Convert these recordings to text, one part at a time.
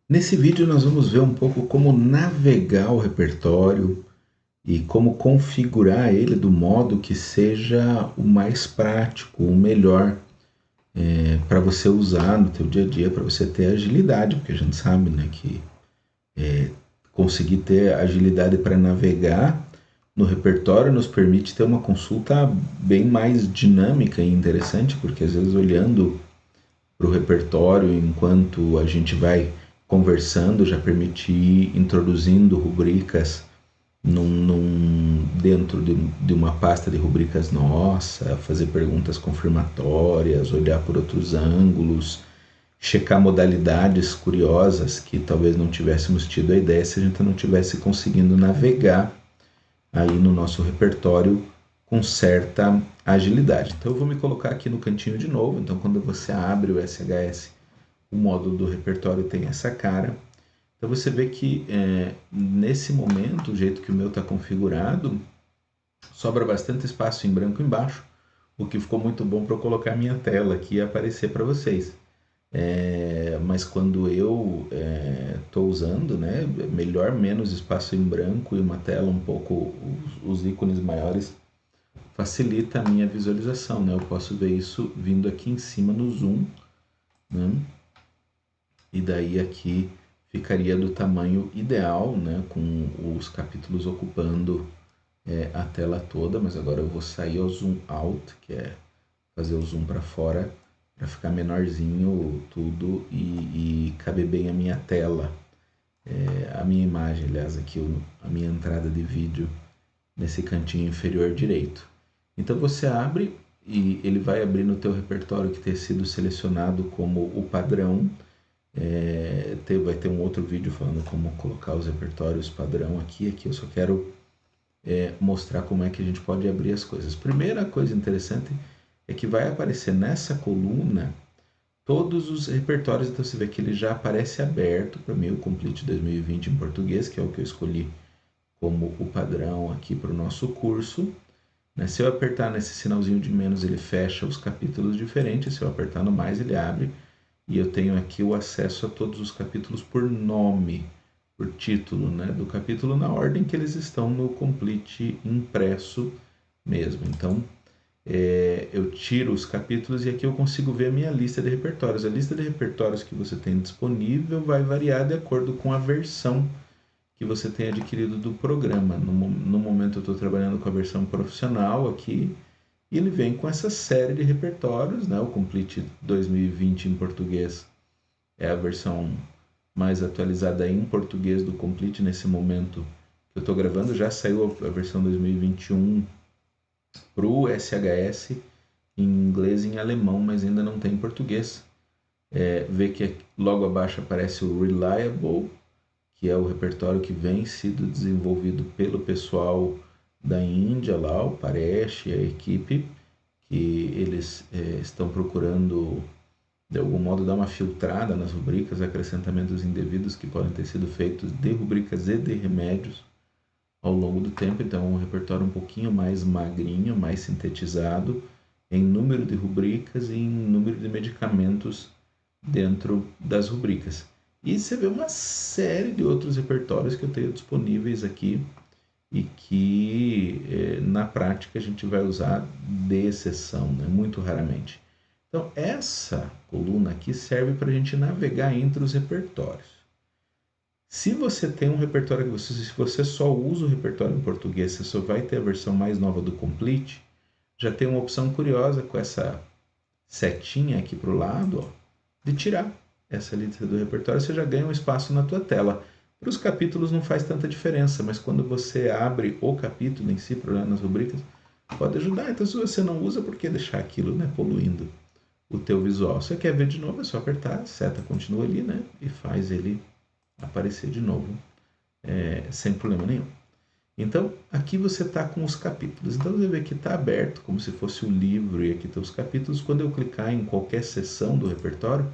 Nesse vídeo nós vamos ver um pouco como navegar o repertório e como configurar ele do modo que seja o mais prático, o melhor para você usar no teu dia a dia, para você ter agilidade, porque a gente sabe, né, que conseguir ter agilidade para navegar no repertório nos permite ter uma consulta bem mais dinâmica e interessante, porque às vezes olhando para o repertório enquanto a gente vai conversando, já permite ir introduzindo rubricas dentro de uma pasta de rubricas nossa, fazer perguntas confirmatórias, olhar por outros ângulos, checar modalidades curiosas que talvez não tivéssemos tido a ideia se a gente não tivesse conseguindo navegar aí no nosso repertório com certa agilidade. Então eu vou me colocar aqui no cantinho de novo. Então quando você abre o SHS, o módulo do repertório tem essa cara. Então você vê que nesse momento, o jeito que o meu está configurado, sobra bastante espaço em branco embaixo, o que ficou muito bom para eu colocar a minha tela aqui e aparecer para vocês. Mas quando eu estou usando, né, melhor menos espaço em branco e uma tela um pouco, os ícones maiores, facilita a minha visualização. Né? Eu posso ver isso vindo aqui em cima no zoom, né? E daí aqui ficaria do tamanho ideal, né, com os capítulos ocupando a tela toda, mas agora eu vou sair ao zoom out, que é fazer o zoom para fora, para ficar menorzinho tudo e caber bem a minha tela, a minha imagem, aliás, aqui a minha entrada de vídeo nesse cantinho inferior direito. Então você abre e ele vai abrir no teu repertório que ter sido selecionado como o padrão. Vai ter um outro vídeo falando como colocar os repertórios padrão aqui. Aqui eu só quero mostrar como é que a gente pode abrir as coisas. Primeira coisa interessante é que vai aparecer nessa coluna todos os repertórios. Então você vê que ele já aparece aberto para mim, o Complete 2020 em português, que é o que eu escolhi como o padrão aqui para o nosso curso. Né? Se eu apertar nesse sinalzinho de menos, ele fecha os capítulos diferentes. Se eu apertar no mais, ele abre. E eu tenho aqui o acesso a todos os capítulos por nome, por título, né, do capítulo na ordem que eles estão no Complete impresso mesmo. Então, eu tiro os capítulos e aqui eu consigo ver a minha lista de repertórios. A lista de repertórios que você tem disponível vai variar de acordo com a versão que você tem adquirido do programa. No momento eu estou trabalhando com a versão profissional aqui, e ele vem com essa série de repertórios, né? O Complete 2020 em português é a versão mais atualizada em português do Complete nesse momento que eu estou gravando. Já saiu a versão 2021 para o SHS em inglês e em alemão, mas ainda não tem em português. Vê que logo abaixo aparece o Reliable, que é o repertório que vem sido desenvolvido pelo pessoal da Índia lá, o Paresh e a equipe, que eles estão procurando de algum modo dar uma filtrada nas rubricas, acrescentamentos indevidos que podem ter sido feitos de rubricas e de remédios ao longo do tempo. Então é um repertório um pouquinho mais magrinho, mais sintetizado em número de rubricas e em número de medicamentos dentro das rubricas. E você vê uma série de outros repertórios que eu tenho disponíveis aqui e que na prática a gente vai usar de exceção, né? Muito raramente. Então essa coluna aqui serve para a gente navegar entre os repertórios. Se você tem um repertório que se você só usa o repertório em português, você só vai ter a versão mais nova do Complete, já tem uma opção curiosa com essa setinha aqui para o lado, ó, de tirar essa lista do repertório. Você já ganha um espaço na tua tela. Para os capítulos não faz tanta diferença, mas quando você abre o capítulo em si, para olhar nas rubricas, pode ajudar. Então se você não usa, por que deixar aquilo, né, poluindo o teu visual? Se você quer ver de novo, é só apertar, a seta continua ali, né, e faz ele aparecer de novo, sem problema nenhum. Então, aqui você está com os capítulos. Então, você vê que está aberto, como se fosse um livro, e aqui estão os capítulos. Quando eu clicar em qualquer seção do repertório,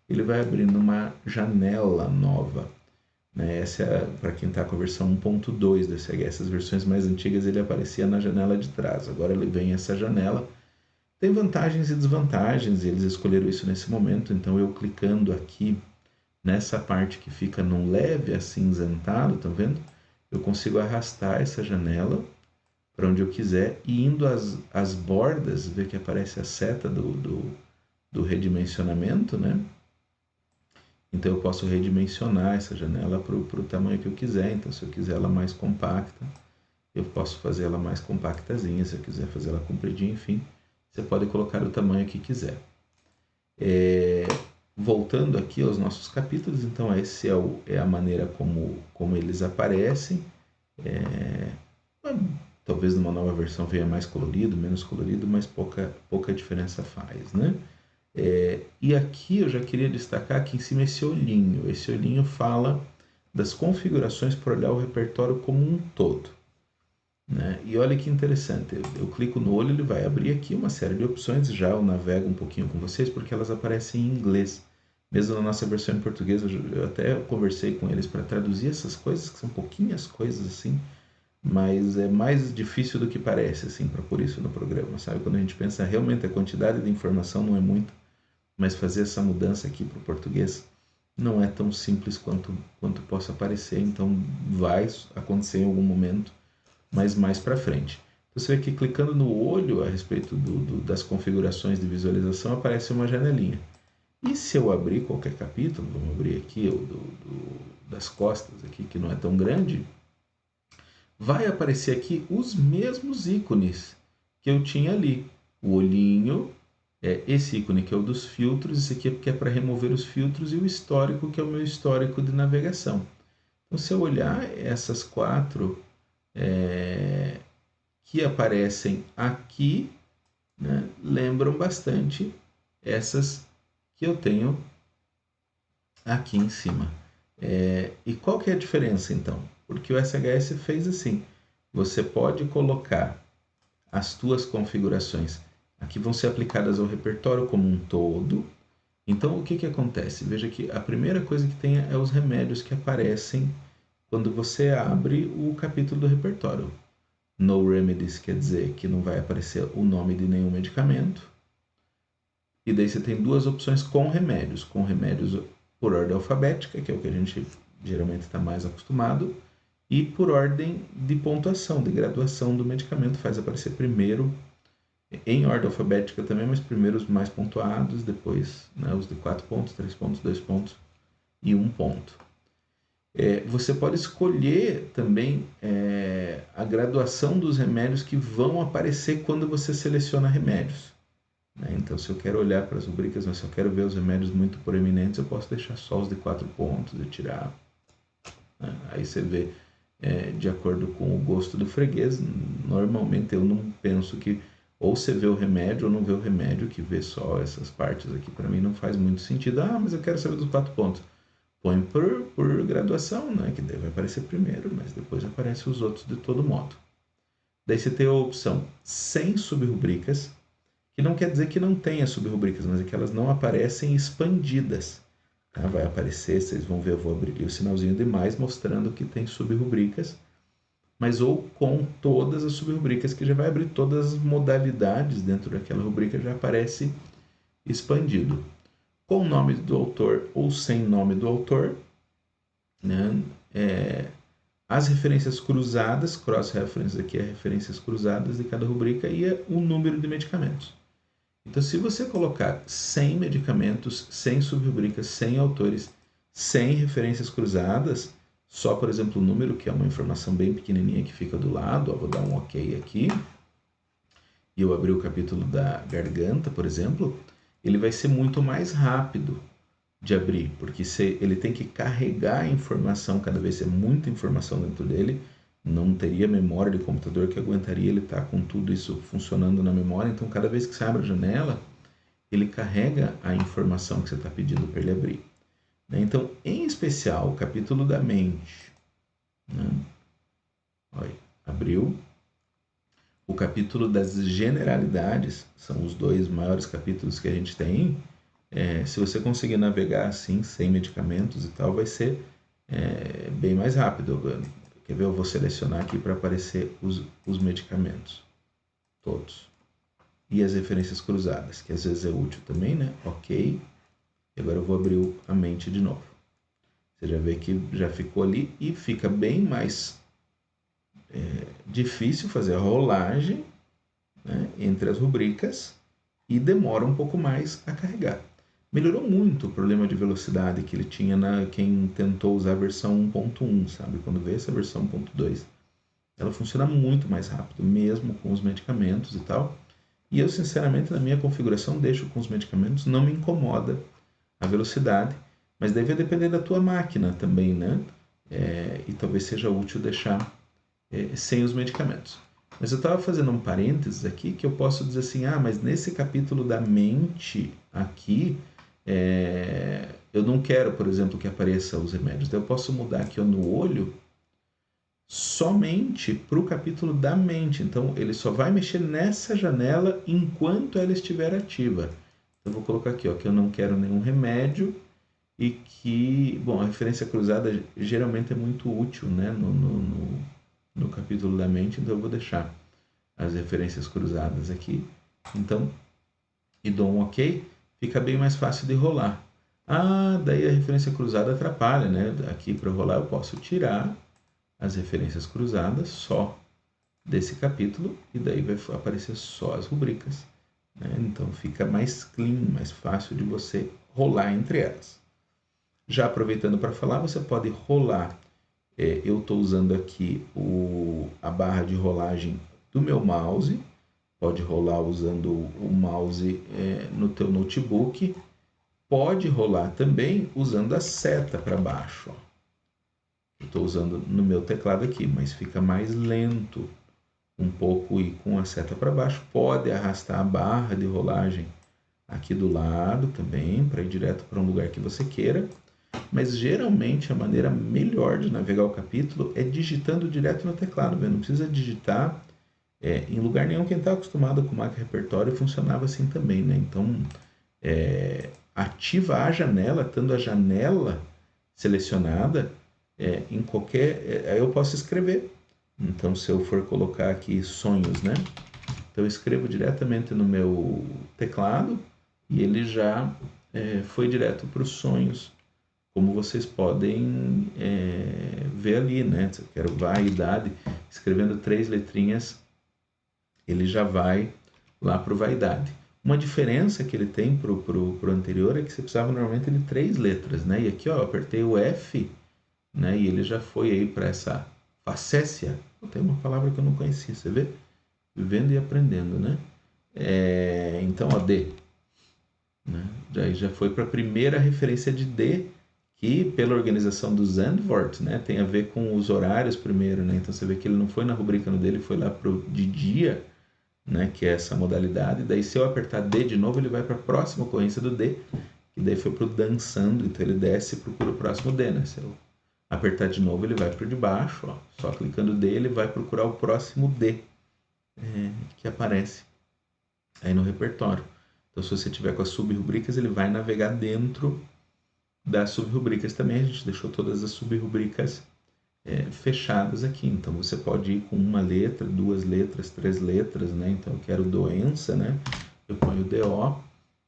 ele vai abrindo uma janela nova. Né? Essa é para quem está com a versão 1.2 do SHS. Essas versões mais antigas ele aparecia na janela de trás. Agora ele vem essa janela. Tem vantagens e desvantagens, e eles escolheram isso nesse momento. Então, eu clicando aqui nessa parte que fica num leve acinzentado, estão vendo? Eu consigo arrastar essa janela para onde eu quiser e indo às bordas, ver que aparece a seta do redimensionamento, né? Então eu posso redimensionar essa janela para o tamanho que eu quiser. Então se eu quiser ela mais compacta, eu posso fazer ela mais compactazinha. Se eu quiser fazer ela compridinha, enfim, você pode colocar o tamanho que quiser. Voltando aqui aos nossos capítulos, então essa é a maneira como eles aparecem. Talvez numa nova versão venha mais colorido, menos colorido, mas pouca diferença faz, né? E aqui eu já queria destacar aqui em cima esse olhinho. Esse olhinho fala das configurações para olhar o repertório como um todo, né? E olha que interessante, eu clico no olho, ele vai abrir aqui uma série de opções. Já eu navego um pouquinho com vocês porque elas aparecem em inglês. Mesmo na nossa versão em português, eu até conversei com eles para traduzir essas coisas, que são pouquinhas coisas assim, mas é mais difícil do que parece, assim, para pôr isso no programa, sabe? Quando a gente pensa realmente a quantidade de informação não é muito, mas fazer essa mudança aqui para o português não é tão simples quanto possa parecer. Então vai acontecer em algum momento, mas mais para frente. Então, você vê que clicando no olho a respeito das configurações de visualização aparece uma janelinha. E se eu abrir qualquer capítulo, vamos abrir aqui o das costas, aqui, que não é tão grande, vai aparecer aqui os mesmos ícones que eu tinha ali. O olhinho, esse ícone que é o dos filtros, esse aqui que é para remover os filtros, e o histórico, que é o meu histórico de navegação. Então, se eu olhar essas quatro que aparecem aqui, né, lembram bastante essas que eu tenho aqui em cima. E qual que é a diferença, então? Porque o SHS fez assim, você pode colocar as tuas configurações, aqui vão ser aplicadas ao repertório como um todo. Então o que acontece? Veja que a primeira coisa que tem é os remédios que aparecem quando você abre o capítulo do repertório. No remedies quer dizer que não vai aparecer o nome de nenhum medicamento. E daí você tem duas opções com remédios por ordem alfabética, que é o que a gente geralmente está mais acostumado, e por ordem de pontuação, de graduação do medicamento. Faz aparecer primeiro, em ordem alfabética também, mas primeiro os mais pontuados, depois, né, os de 4 pontos, 3 pontos, 2 pontos e 1 ponto. Você pode escolher também a graduação dos remédios que vão aparecer quando você seleciona remédios. Então, se eu quero olhar para as rubricas, mas se eu quero ver os remédios muito proeminentes, eu posso deixar só os de 4 pontos e tirar. Aí você vê, de acordo com o gosto do freguês. Normalmente eu não penso que ou você vê o remédio ou não vê o remédio, que vê só essas partes aqui, para mim não faz muito sentido. Mas eu quero saber dos 4 pontos. Põe por graduação, né? Que deve aparecer primeiro, mas depois aparecem os outros de todo modo. Daí você tem a opção sem subrubricas, que não quer dizer que não tenha subrubricas, mas é que elas não aparecem expandidas. Vai aparecer, vocês vão ver, eu vou abrir o sinalzinho de mais mostrando que tem subrubricas, mas ou com todas as subrubricas, que já vai abrir todas as modalidades dentro daquela rubrica, já aparece expandido. Com o nome do autor ou sem nome do autor, né? As referências cruzadas, cross-reference aqui é referências cruzadas de cada rubrica, e o número de medicamentos. Então, se você colocar 100 medicamentos, sem subrubricas, sem autores, sem referências cruzadas, só, por exemplo, o número, que é uma informação bem pequenininha que fica do lado, vou dar um OK aqui, e eu abrir o capítulo da garganta, por exemplo, ele vai ser muito mais rápido de abrir, porque ele tem que carregar a informação, cada vez é muita informação dentro dele, não teria memória de computador que aguentaria ele estar com tudo isso funcionando na memória. Então, cada vez que você abre a janela, ele carrega a informação que você está pedindo para ele abrir. Então, em especial, o capítulo da mente, né? Olha, abriu. O capítulo das generalidades, são os dois maiores capítulos que a gente tem. Se você conseguir navegar assim, sem medicamentos e tal, vai ser bem mais rápido. Quer ver? Eu vou selecionar aqui para aparecer os medicamentos, todos. E as referências cruzadas, que às vezes é útil também, né? OK. E agora eu vou abrir a mente de novo. Você já vê que já ficou ali e fica bem mais difícil fazer a rolagem, né, entre as rubricas e demora um pouco mais a carregar. Melhorou muito o problema de velocidade que ele tinha quem tentou usar a versão 1.1, sabe? Quando veio essa versão 1.2, ela funciona muito mais rápido, mesmo com os medicamentos e tal. E eu, sinceramente, na minha configuração, deixo com os medicamentos, não me incomoda a velocidade, mas deve depender da tua máquina também, né? E talvez seja útil deixar sem os medicamentos. Mas eu estava fazendo um parênteses aqui que eu posso dizer assim, mas nesse capítulo da mente aqui, eu não quero, por exemplo, que apareça os remédios. Então eu posso mudar aqui no olho somente para o capítulo da mente. Então ele só vai mexer nessa janela enquanto ela estiver ativa. Então eu vou colocar aqui, que eu não quero nenhum remédio e que, bom, a referência cruzada geralmente é muito útil, né, no capítulo da mente, então eu vou deixar as referências cruzadas aqui. Então, e dou um OK, fica bem mais fácil de rolar. Daí a referência cruzada atrapalha, né? Aqui para rolar eu posso tirar as referências cruzadas só desse capítulo e daí vai aparecer só as rubricas, né? Então fica mais clean, mais fácil de você rolar entre elas. Já aproveitando para falar, você pode rolar. Eu estou usando aqui a barra de rolagem do meu mouse. Pode rolar usando o mouse no teu notebook. Pode rolar também usando a seta para baixo. Estou usando no meu teclado aqui, mas fica mais lento um pouco e com a seta para baixo. Pode arrastar a barra de rolagem aqui do lado também, para ir direto para um lugar que você queira. Mas geralmente a maneira melhor de navegar o capítulo é digitando direto no teclado. Não precisa digitar em lugar nenhum. Quem está acostumado com o Mac Repertório funcionava assim também, né? Então ativa a janela, estando a janela selecionada em qualquer. Aí eu posso escrever. Então se eu for colocar aqui sonhos, né? Então eu escrevo diretamente no meu teclado e ele já foi direto para os sonhos. Como vocês podem ver ali, né? Se eu quero vaidade, escrevendo 3 letrinhas, ele já vai lá para o vaidade. Uma diferença que ele tem para o anterior é que você precisava normalmente de 3 letras, né? E aqui, eu apertei o F, né? E ele já foi aí para essa facécia. Tem uma palavra que eu não conhecia, você vê? Vivendo e aprendendo, né? Então, D. Né? Daí já foi para a primeira referência de D, que pela organização do Zandvoort, né, tem a ver com os horários primeiro, né? Então você vê que ele não foi na rubrica no dele, foi lá pro de dia, né, que é essa modalidade. Daí se eu apertar D de novo, ele vai para a próxima ocorrência do D, que daí foi pro dançando, então ele desce e procura o próximo D, né? Se eu apertar de novo, ele vai pro de baixo, só clicando D, ele vai procurar o próximo D que aparece aí no repertório. Então se você tiver com as sub-rubricas, ele vai navegar dentro das sub-rubricas também. A gente deixou todas as sub-rubricas fechadas aqui. Então você pode ir com uma letra, 2 letras, 3 letras, né? Então eu quero doença, né? Eu ponho DO,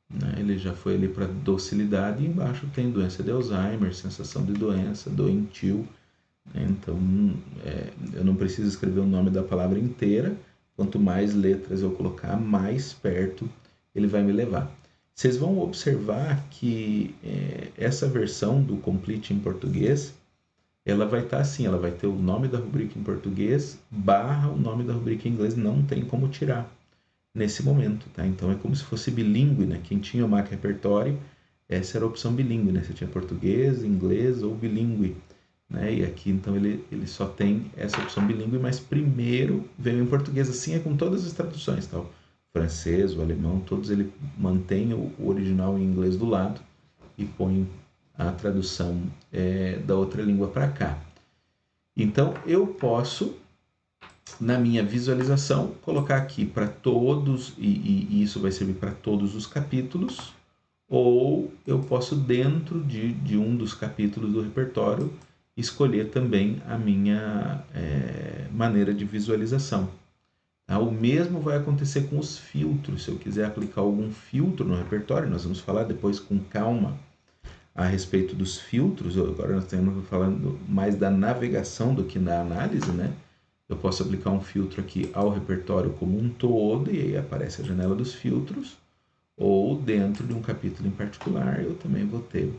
né? Ele já foi ali para docilidade e embaixo tem doença de Alzheimer, sensação de doença, doentio, né? Então eu não preciso escrever o nome da palavra inteira. Quanto mais letras eu colocar, mais perto ele vai me levar. Vocês vão observar que essa versão do Complete em português, ela vai estar assim, ela vai ter o nome da rubrica em português barra o nome da rubrica em inglês, não tem como tirar nesse momento, tá? Então é como se fosse bilíngue, né? Quem tinha o Mac Repertório, essa era a opção bilíngue, né? Você tinha português, inglês ou bilíngue, né? E aqui então ele só tem essa opção bilíngue, mas primeiro veio em português. Assim é com todas as traduções, tá? Francês, o alemão, todos ele mantém o original em inglês do lado e põe a tradução da outra língua para cá. Então eu posso, na minha visualização, colocar aqui para todos, e isso vai servir para todos os capítulos, ou eu posso, dentro de um dos capítulos do repertório, escolher também a minha maneira de visualização. O mesmo vai acontecer com os filtros. Se eu quiser aplicar algum filtro no repertório, nós vamos falar depois com calma a respeito dos filtros, agora nós estamos falando mais da navegação do que da análise, né? Eu posso aplicar um filtro aqui ao repertório como um todo, e aí aparece a janela dos filtros, ou dentro de um capítulo em particular, eu também vou ter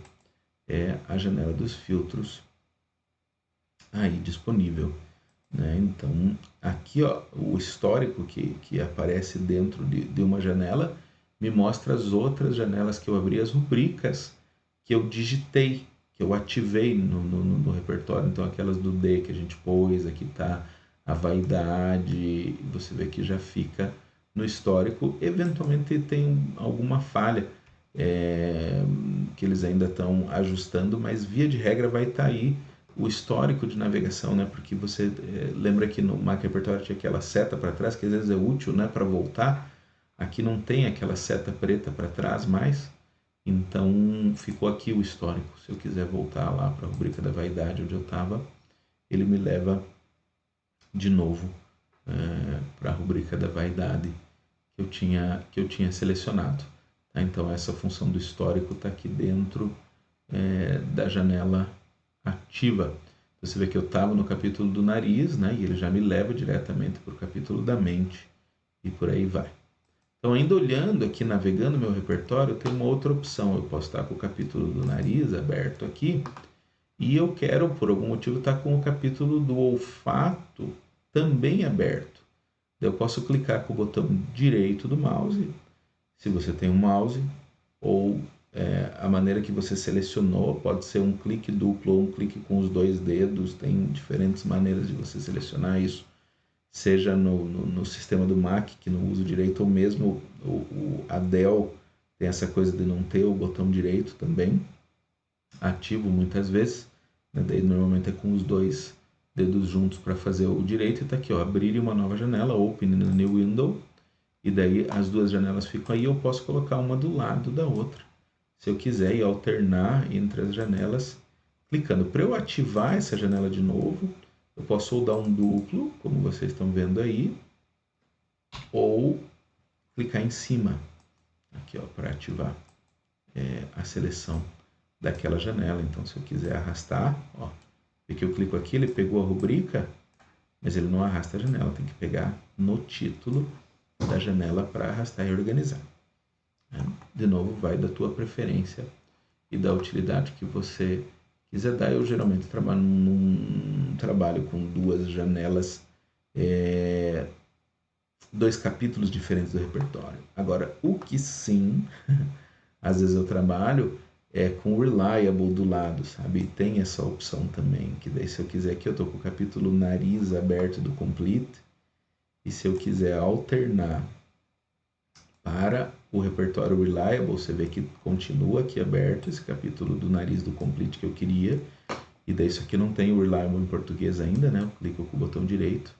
a janela dos filtros aí disponível, né? Então, aqui ó, o histórico que aparece dentro de uma janela me mostra as outras janelas que eu abri, as rubricas que eu digitei, que eu ativei no repertório. Então, aquelas do D que a gente pôs, aqui está a vaidade, você vê que já fica no histórico. Eventualmente tem alguma falha que eles ainda estão ajustando, mas via de regra vai estar aí o histórico de navegação, né? Porque você lembra que no Mac Repertório tinha aquela seta para trás, que às vezes é útil, né, para voltar. Aqui não tem aquela seta preta para trás mais, então ficou aqui o histórico. Se eu quiser voltar lá para a rubrica da vaidade onde eu estava, ele me leva de novo para a rubrica da vaidade que eu tinha selecionado. Tá? Então essa função do histórico está aqui dentro da janela ativa. Você vê que eu estava no capítulo do nariz, né? E ele já me leva diretamente para o capítulo da mente e por aí vai. Então, ainda olhando aqui, navegando meu repertório, eu tenho uma outra opção. Eu posso estar com o capítulo do nariz aberto aqui e eu quero, por algum motivo, estar com o capítulo do olfato também aberto. Eu posso clicar com o botão direito do mouse, se você tem um mouse, ou a maneira que você selecionou, pode ser um clique duplo ou um clique com os 2 dedos, tem diferentes maneiras de você selecionar isso, seja no sistema do Mac, que não usa direito, ou mesmo a Dell tem essa coisa de não ter o botão direito também, ativo muitas vezes, né? Daí normalmente é com os 2 dedos juntos para fazer o direito, e está aqui, ó, abrir uma nova janela, open in a new window, e daí as 2 janelas ficam aí, eu posso colocar uma do lado da outra, se eu quiser, e alternar entre as janelas, clicando. Para eu ativar essa janela de novo, eu posso ou dar um duplo, como vocês estão vendo aí, ou clicar em cima, aqui ó, para ativar a seleção daquela janela. Então, se eu quiser arrastar, ó, vê que eu clico aqui, ele pegou a rubrica, mas ele não arrasta a janela, tem que pegar no título da janela para arrastar e organizar. De novo, vai da tua preferência e da utilidade que você quiser dar. Eu geralmente trabalho com 2 janelas, 2 capítulos diferentes do repertório. Agora, o que sim, às vezes eu trabalho com o Reliable do lado, sabe? E tem essa opção também, que daí se eu quiser aqui, eu estou com o capítulo nariz aberto do Complete, e se eu quiser alternar para o repertório Reliable, você vê que continua aqui aberto esse capítulo do nariz do Complete que eu queria, e daí isso aqui não tem o Reliable em português ainda, né? Eu clico com o botão direito,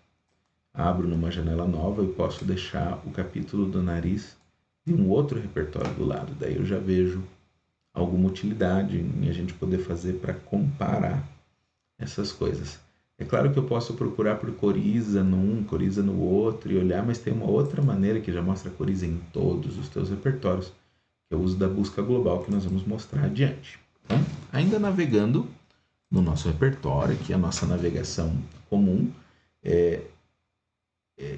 abro numa janela nova e posso deixar o capítulo do nariz de um outro repertório do lado. Daí eu já vejo alguma utilidade em a gente poder fazer para comparar essas coisas. É claro que eu posso procurar por coriza num, coriza no outro e olhar, mas tem uma outra maneira que já mostra coriza em todos os teus repertórios, que é o uso da busca global, que nós vamos mostrar adiante. Então, ainda navegando no nosso repertório, que é a nossa navegação comum,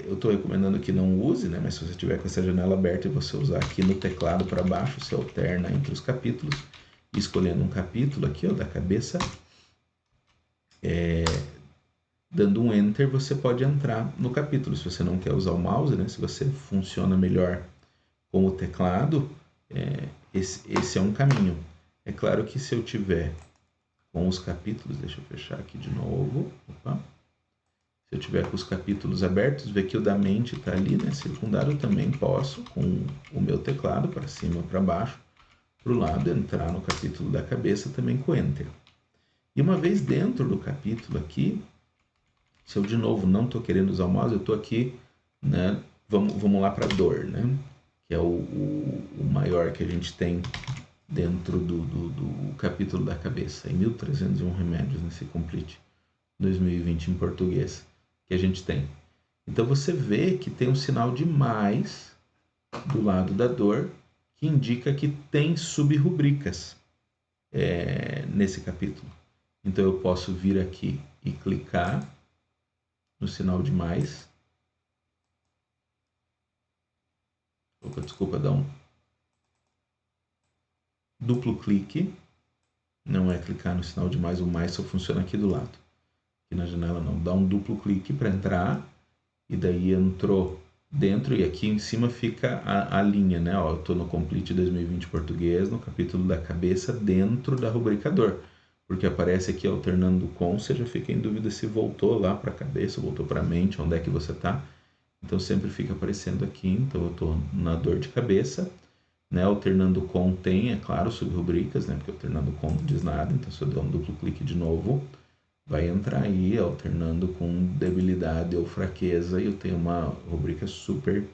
eu estou recomendando que não use, né? Mas se você tiver com essa janela aberta e você usar aqui no teclado para baixo, você alterna entre os capítulos, escolhendo um capítulo aqui, ó, da cabeça, dando um Enter, você pode entrar no capítulo. Se você não quer usar o mouse, né? Se você funciona melhor com o teclado, esse é um caminho. É claro que se eu tiver com os capítulos, deixa eu fechar aqui de novo, opa. Se eu tiver com os capítulos abertos, vê que o da mente está ali, né, circundado, eu também posso, com o meu teclado, para cima ou para baixo, para o lado, entrar no capítulo da cabeça também com Enter. E uma vez dentro do capítulo aqui, se eu de novo não estou querendo usar o mouse, eu estou aqui, né, vamos lá para dor, né, que é o maior que a gente tem dentro do capítulo da cabeça, em 1301 remédios nesse Complete 2020 em português que a gente tem. Então você vê que tem um sinal de mais do lado da dor, que indica que tem subrubricas. nesse capítulo. Então eu posso vir aqui e clicar no sinal de mais. Desculpa, dá um duplo clique. Não é clicar no sinal de mais, o mais só funciona aqui do lado. Aqui na janela não. Dá um duplo clique para entrar. E daí entrou dentro e aqui em cima fica a linha, né? Ó, eu estou no Complete 2020 Português, no capítulo da cabeça, dentro da rubricador. Porque aparece aqui alternando com, você já fica em dúvida se voltou lá para a cabeça, voltou para a mente, onde é que você está. Então sempre fica aparecendo aqui, então eu estou na dor de cabeça, né? Alternando com tem, é claro, subrubricas, né? Porque alternando com não diz nada, então se eu der um duplo clique de novo, vai entrar aí alternando com debilidade ou fraqueza e eu tenho uma rubrica super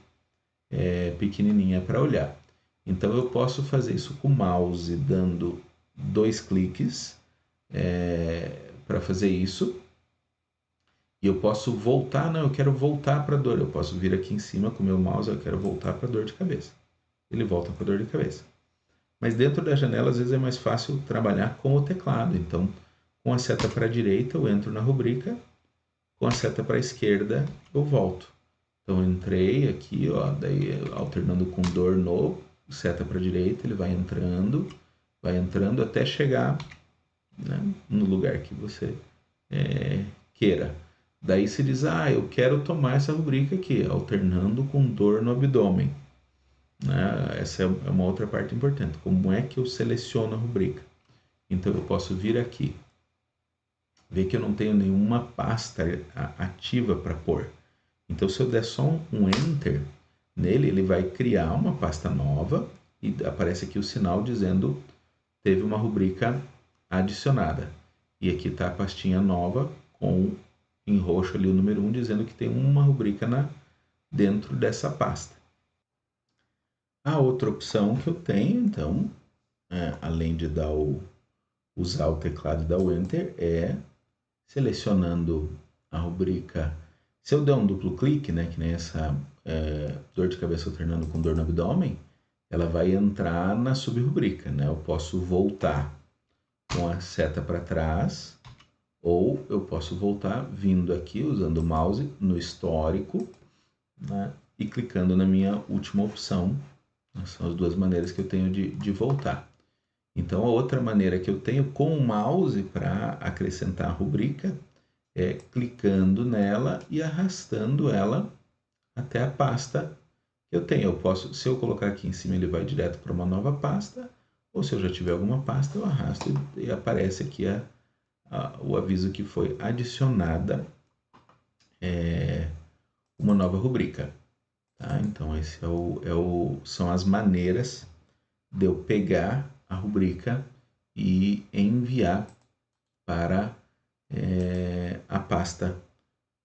pequenininha para olhar. Então eu posso fazer isso com o mouse dando 2 cliques para fazer isso. E eu posso voltar, não, eu quero voltar para a dor. Eu posso vir aqui em cima com o meu mouse, eu quero voltar para a dor de cabeça. Ele volta para a dor de cabeça. Mas dentro da janela, às vezes é mais fácil trabalhar com o teclado. Então, com a seta para a direita, eu entro na rubrica. Com a seta para a esquerda, eu volto. Então, eu entrei aqui, ó, daí alternando com dor no seta para a direita, ele vai entrando até chegar, né, no lugar que você queira. Daí se diz, eu quero tomar essa rubrica aqui, alternando com dor no abdômen. Né? Essa é uma outra parte importante. Como é que eu seleciono a rubrica? Então eu posso vir aqui, ver que eu não tenho nenhuma pasta ativa para pôr. Então se eu der só um Enter nele, ele vai criar uma pasta nova e aparece aqui o sinal dizendo teve uma rubrica adicionada. E aqui está a pastinha nova com em roxo ali o número 1 dizendo que tem uma rubrica dentro dessa pasta. A outra opção que eu tenho, então, além de usar o teclado e dar o Enter, é selecionando a rubrica. Se eu der um duplo clique, né, que nem essa dor de cabeça alternando com dor no abdômen, ela vai entrar na subrubrica, né? Eu posso voltar com a seta para trás, ou eu posso voltar vindo aqui usando o mouse no histórico, né, e clicando na minha última opção. São as duas maneiras que eu tenho de voltar. Então, a outra maneira que eu tenho com o mouse para acrescentar a rubrica é clicando nela e arrastando ela até a pasta que eu tenho. Eu posso, se eu colocar aqui em cima, ele vai direto para uma nova pasta, ou se eu já tiver alguma pasta, eu arrasto e aparece aqui o aviso que foi adicionada uma nova rubrica. Tá? Então, esse são as maneiras de eu pegar a rubrica e enviar para a pasta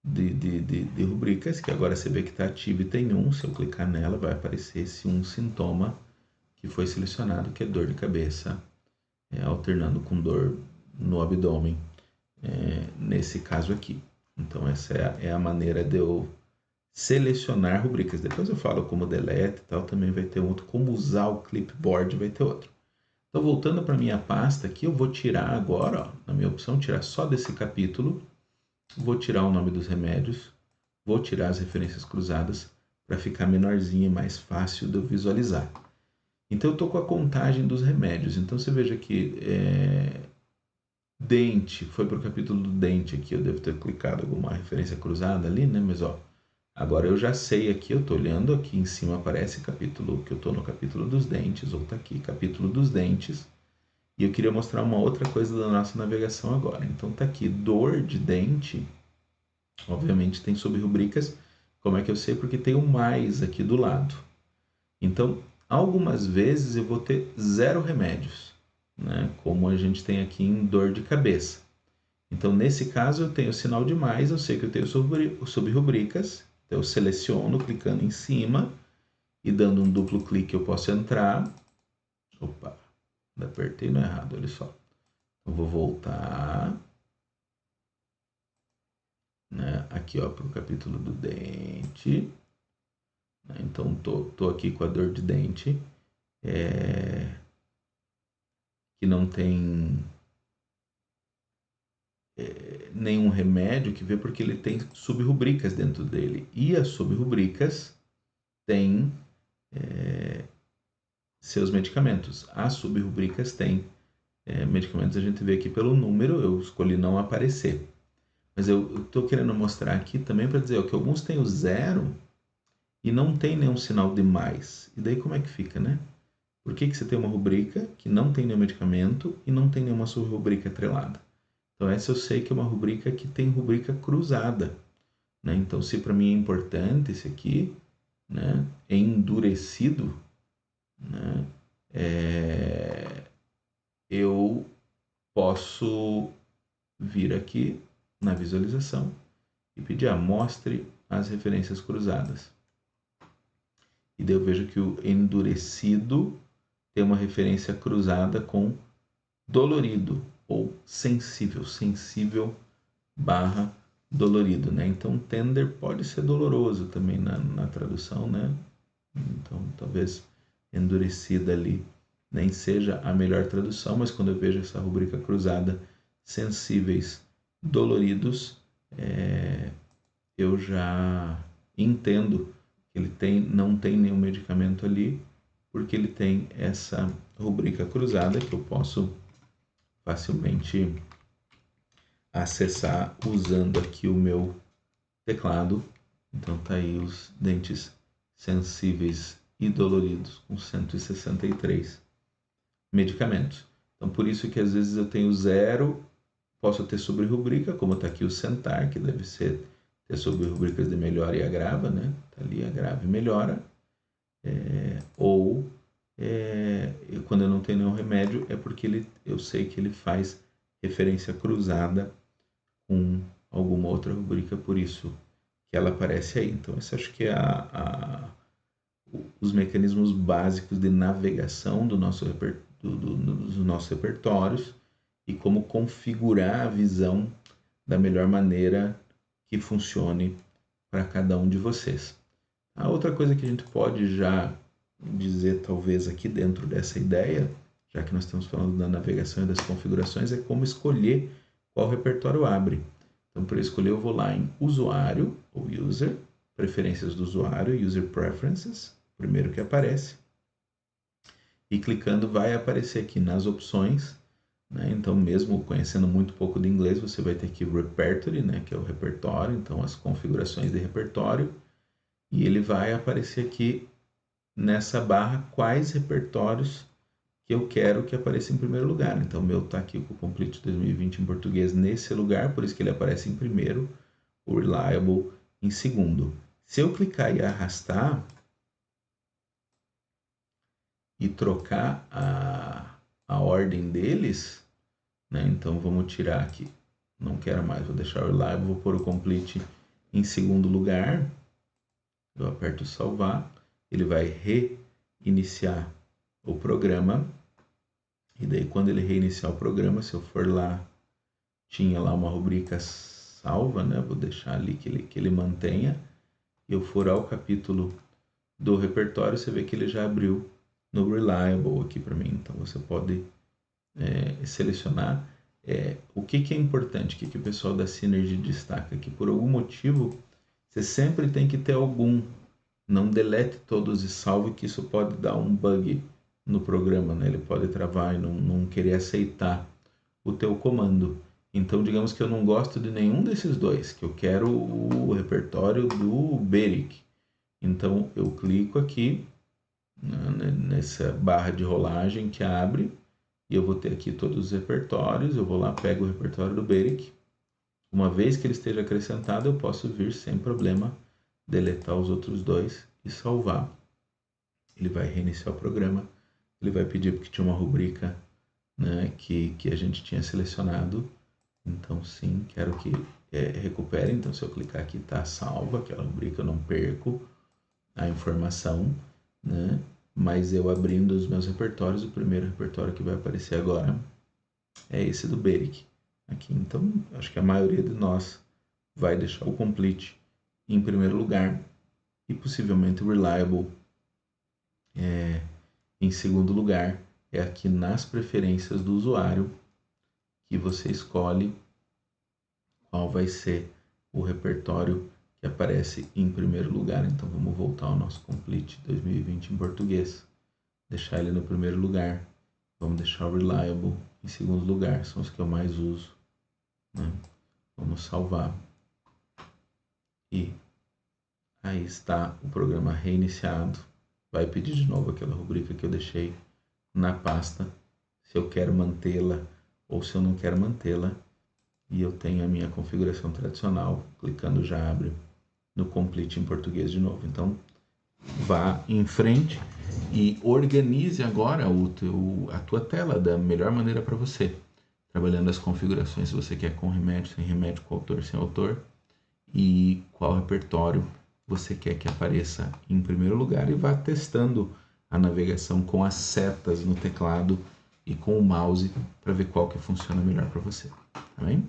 de rubricas, que agora você vê que está ativa e tem um. Se eu clicar nela, vai aparecer esse um sintoma que foi selecionado, que é dor de cabeça, alternando com dor no abdômen, nesse caso aqui. Então, essa é a maneira de eu selecionar rubricas. Depois eu falo como delete e tal, também vai ter outro. Como usar o clipboard vai ter outro. Então, voltando para minha pasta aqui, eu vou tirar agora, ó, na minha opção, tirar só desse capítulo. Vou tirar o nome dos remédios. Vou tirar as referências cruzadas para ficar menorzinho e mais fácil de eu visualizar. Então, eu estou com a contagem dos remédios. Então, você veja que dente, foi para o capítulo do dente aqui. Eu devo ter clicado alguma referência cruzada ali, né? Mas, ó, agora eu já sei aqui, eu estou olhando aqui em cima, aparece capítulo, que eu estou no capítulo dos dentes, ou está aqui, capítulo dos dentes. E eu queria mostrar uma outra coisa da nossa navegação agora. Então está aqui, dor de dente. Obviamente tem subrubricas. Como é que eu sei? Porque tem o mais aqui do lado. Então, algumas vezes eu vou ter 0 remédios, né? Como a gente tem aqui em dor de cabeça. Então, nesse caso, eu tenho o sinal de mais, eu sei que eu tenho subrubricas. Então, eu seleciono clicando em cima e dando um duplo clique eu posso entrar. Opa, apertei no errado, olha só. Eu vou voltar, né, aqui para o capítulo do dente. Então, tô aqui com a dor de dente. que não tem nenhum remédio, que vê porque ele tem subrubricas dentro dele. E as subrubricas têm seus medicamentos. As subrubricas têm medicamentos, a gente vê aqui pelo número, eu escolhi não aparecer. Mas eu estou querendo mostrar aqui também para dizer que alguns têm o 0 e não tem nenhum sinal de mais. E daí como é que fica, né? Por que você tem uma rubrica que não tem nenhum medicamento e não tem nenhuma subrubrica atrelada? Então essa eu sei que é uma rubrica que tem rubrica cruzada, né? Então se para mim é importante esse aqui, né, é endurecido, né, eu posso vir aqui na visualização e pedir mostre as referências cruzadas. E daí eu vejo que o endurecido tem uma referência cruzada com dolorido ou sensível, sensível barra dolorido, né? Então tender pode ser doloroso também na tradução, né? Então talvez endurecida ali nem seja a melhor tradução, mas quando eu vejo essa rubrica cruzada, sensíveis, doloridos, eu já entendo que ele não tem nenhum medicamento ali, porque ele tem essa rubrica cruzada que eu posso facilmente acessar usando aqui o meu teclado. Então tá aí os dentes sensíveis e doloridos com 163 medicamentos. Então por isso que às vezes eu tenho 0, posso ter sobre rubrica, como está aqui o sentar, que deve ser ter sobre rubricas de melhora e agrava, né? Tá ali agrava e melhora. Ou quando eu não tenho nenhum remédio é porque eu sei que ele faz referência cruzada com alguma outra rubrica, por isso que ela aparece aí. Então, esse acho que é os mecanismos básicos de navegação dos nossos repertórios e como configurar a visão da melhor maneira que funcione para cada um de vocês. A outra coisa que a gente pode já dizer, talvez aqui dentro dessa ideia, já que nós estamos falando da navegação e das configurações, é como escolher qual repertório abre. Então, para escolher, eu vou lá em usuário, ou user, preferências do usuário, user preferences, primeiro que aparece, e clicando vai aparecer aqui nas opções, né? Então, mesmo conhecendo muito pouco de inglês, você vai ter aqui repertory, né, que é o repertório, então as configurações de repertório, e ele vai aparecer aqui nessa barra quais repertórios que eu quero que apareça em primeiro lugar. Então, o meu está aqui com o Complete 2020 em português nesse lugar, por isso que ele aparece em primeiro, o Reliable em segundo. Se eu clicar e arrastar e trocar a ordem deles, né? Então, vamos tirar aqui. Não quero mais, vou deixar o Reliable, vou pôr o Complete em segundo lugar. Eu aperto salvar, ele vai reiniciar o programa, e daí quando ele reiniciar o programa, se eu for lá, tinha lá uma rubrica salva, né? Vou deixar ali que ele mantenha, e eu for ao capítulo do repertório, você vê que ele já abriu no Reliable aqui para mim, então você pode selecionar o que é importante, o que o pessoal da Synergy destaca, que por algum motivo você sempre tem que ter algum. Não delete todos e salve, que isso pode dar um bug no programa, né? Ele pode travar e não querer aceitar o teu comando. Então, digamos que eu não gosto de nenhum desses dois, que eu quero o repertório do Beric. Então, eu clico aqui, né, nessa barra de rolagem que abre, e eu vou ter aqui todos os repertórios. Eu vou lá, pego o repertório do Beric. Uma vez que ele esteja acrescentado, eu posso vir sem problema deletar os outros dois e salvar. Ele vai reiniciar o programa, ele vai pedir porque tinha uma rubrica, né, que a gente tinha selecionado. Então sim, quero que recupere. Então se eu clicar aqui, está salva aquela rubrica, eu não perco a informação, né? Mas eu abrindo os meus repertórios, o primeiro repertório que vai aparecer agora é esse do Beric aqui. Então acho que a maioria de nós vai deixar o Complete em primeiro lugar e possivelmente o Reliable em segundo lugar. é aqui nas preferências do usuário que você escolhe qual vai ser o repertório que aparece em primeiro lugar. Então vamos voltar ao nosso Complete 2020 em português. Deixar ele no primeiro lugar. Vamos deixar o Reliable em segundo lugar, são os que eu mais uso, né? Vamos salvar. E aí está o programa reiniciado. Vai pedir de novo aquela rubrica que eu deixei na pasta, se eu quero mantê-la ou se eu não quero mantê-la. E eu tenho a minha configuração tradicional, clicando já abre no Complete em português de novo. Então vá em frente e organize agora a tua tela da melhor maneira para você, trabalhando as configurações, se você quer com remédio, sem remédio, com autor, sem autor, e qual repertório você quer que apareça em primeiro lugar, e vá testando a navegação com as setas no teclado e com o mouse para ver qual que funciona melhor para você, tá bem?